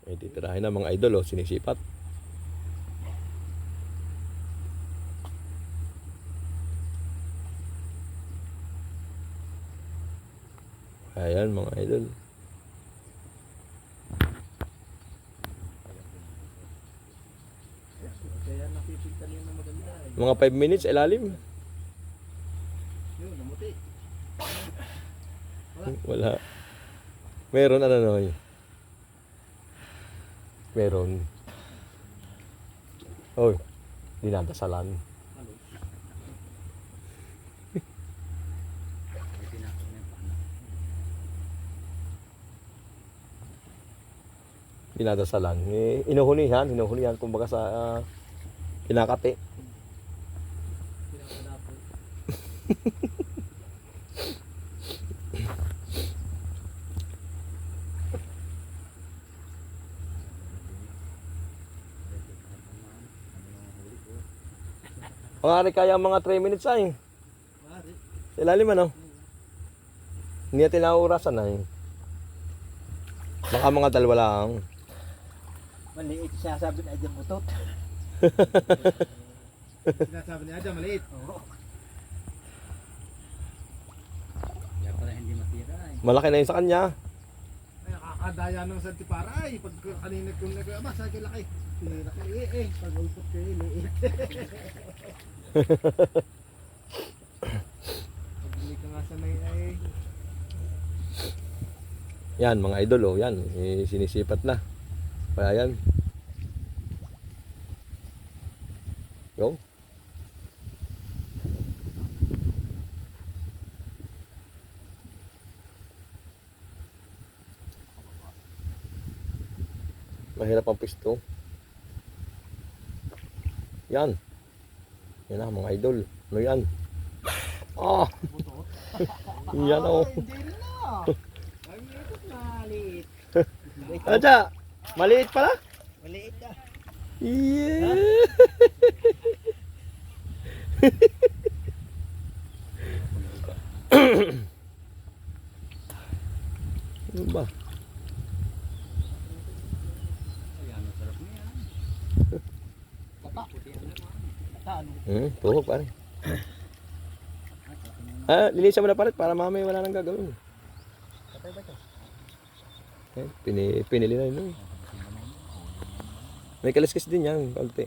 May titirahin na mga idol, oh, sinisipat. Ayan mga idol. Kaya napipigtan yun na maganda eh. Mga 5 minutes ilalim. Yun, namuti. Wala. Meron ano no. Meron. Oy, dinadasalan. Dinadasalan. Hinuhunihan kumbaga sa kinakati. Pinapadapo. Pangari kaya mga 3 minutes ay. Mari. Sa ilalim ano? Hindi natin nauurasan ay. Baka mga dalawa lang. Maliit siya sabi na dyan butot. Sinasabi niya dyan maliit. Oo. Kaya pala hindi matira eh. Malaki na yun sa kanya. Ay, nakakadaya ng santipara ay. Pag kanina kong nag-ama, sa akin laki. Laki eh. Pag ulpot ko eh, liit. Pag hindi ka nga sanay ay. Yan mga idol, oh, yan. Sinisipat na. Kaya yan. Go. Mahirap ang pisto. Yan. Yan na mga idol. Ano yan? Ah! Yan oh. Hindi rin na. Ay, ikot na liit. Aja, maliit pala? Maliit na. Yeah. Ano ba? Ayan, sarap niya. Tata. Tata, ano? Tuhok pare. Linisan mo na pare para mamaya wala nang gagawin. Patay ba ito? Pinili na yun. May kaliskis din yan, kaunti.